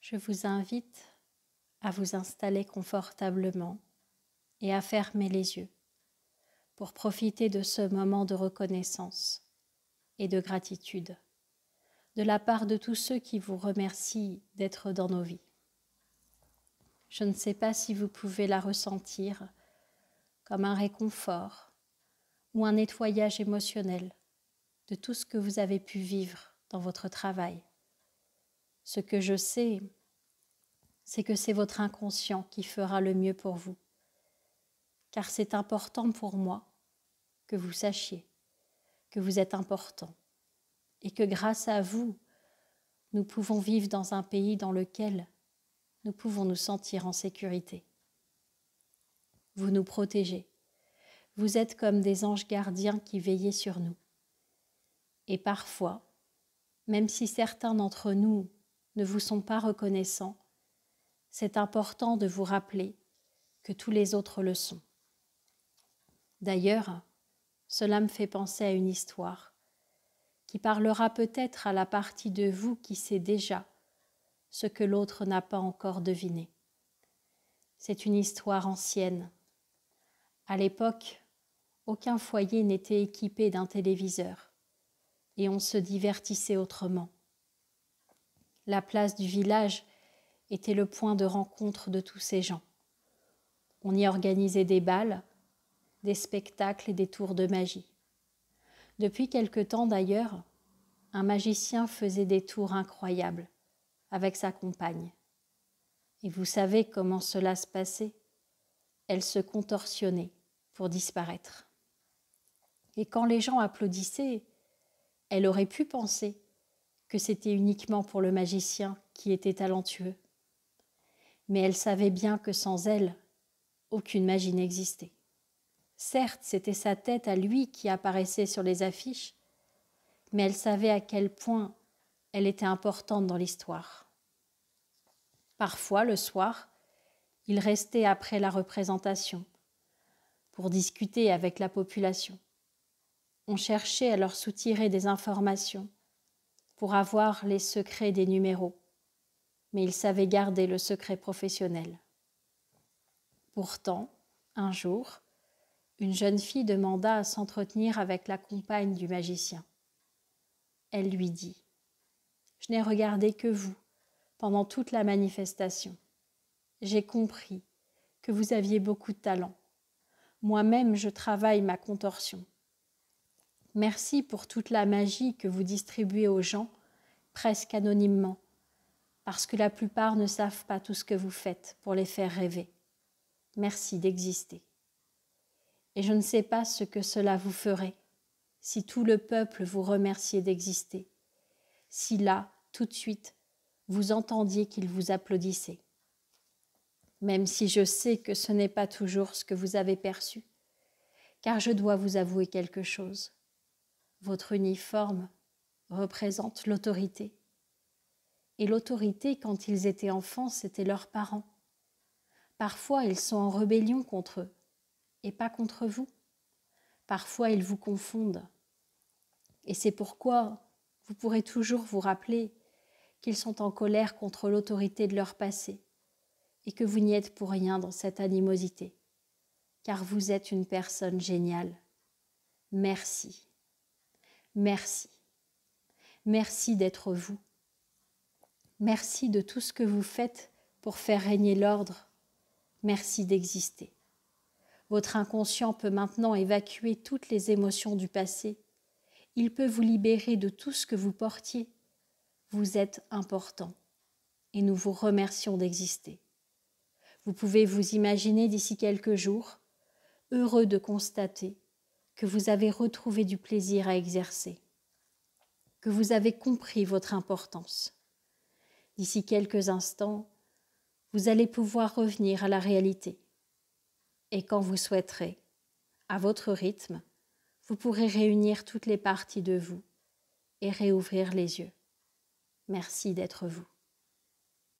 Je vous invite à vous installer confortablement et à fermer les yeux pour profiter de ce moment de reconnaissance et de gratitude de la part de tous ceux qui vous remercient d'être dans nos vies. Je ne sais pas si vous pouvez la ressentir comme un réconfort ou un nettoyage émotionnel de tout ce que vous avez pu vivre dans votre travail. Ce que je sais, c'est que c'est votre inconscient qui fera le mieux pour vous, car c'est important pour moi que vous sachiez que vous êtes important et que grâce à vous, nous pouvons vivre dans un pays dans lequel nous pouvons nous sentir en sécurité. Vous nous protégez. Vous êtes comme des anges gardiens qui veillaient sur nous. Et parfois, même si certains d'entre nous ne vous sont pas reconnaissants, c'est important de vous rappeler que tous les autres le sont. D'ailleurs, cela me fait penser à une histoire qui parlera peut-être à la partie de vous qui sait déjà ce que l'autre n'a pas encore deviné. C'est une histoire ancienne. À l'époque, aucun foyer n'était équipé d'un téléviseur et on se divertissait autrement. La place du village était le point de rencontre de tous ces gens. On y organisait des bals, des spectacles et des tours de magie. Depuis quelque temps d'ailleurs, un magicien faisait des tours incroyables avec sa compagne. Et vous savez comment cela se passait? Elle se contorsionnait pour disparaître. Et quand les gens applaudissaient, elle aurait pu penser que c'était uniquement pour le magicien qui était talentueux. Mais elle savait bien que sans elle, aucune magie n'existait. Certes, c'était sa tête à lui qui apparaissait sur les affiches, mais elle savait à quel point elle était importante dans l'histoire. Parfois, le soir, il restait après la représentation pour discuter avec la population. On cherchait à leur soutirer des informations pour avoir les secrets des numéros, mais il savait garder le secret professionnel. Pourtant, un jour, une jeune fille demanda à s'entretenir avec la compagne du magicien. Elle lui dit « Je n'ai regardé que vous pendant toute la manifestation. J'ai compris que vous aviez beaucoup de talent. Moi-même, je travaille ma contorsion. Merci pour toute la magie que vous distribuez aux gens, presque anonymement, parce que la plupart ne savent pas tout ce que vous faites pour les faire rêver. Merci d'exister. Et je ne sais pas ce que cela vous ferait si tout le peuple vous remerciait d'exister, si là, tout de suite, vous entendiez qu'il vous applaudissait. Même si je sais que ce n'est pas toujours ce que vous avez perçu, car je dois vous avouer quelque chose. Votre uniforme représente l'autorité. Et l'autorité, quand ils étaient enfants, c'était leurs parents. Parfois, ils sont en rébellion contre eux, et pas contre vous. Parfois, ils vous confondent. Et c'est pourquoi vous pourrez toujours vous rappeler qu'ils sont en colère contre l'autorité de leur passé, et que vous n'y êtes pour rien dans cette animosité, car vous êtes une personne géniale. Merci. Merci. Merci d'être vous. Merci de tout ce que vous faites pour faire régner l'ordre. Merci d'exister. Votre inconscient peut maintenant évacuer toutes les émotions du passé. Il peut vous libérer de tout ce que vous portiez. Vous êtes important et nous vous remercions d'exister. Vous pouvez vous imaginer d'ici quelques jours, heureux de constater que vous avez retrouvé du plaisir à exercer, que vous avez compris votre importance. D'ici quelques instants, vous allez pouvoir revenir à la réalité. Et quand vous souhaiterez, à votre rythme, vous pourrez réunir toutes les parties de vous et réouvrir les yeux. Merci d'être vous.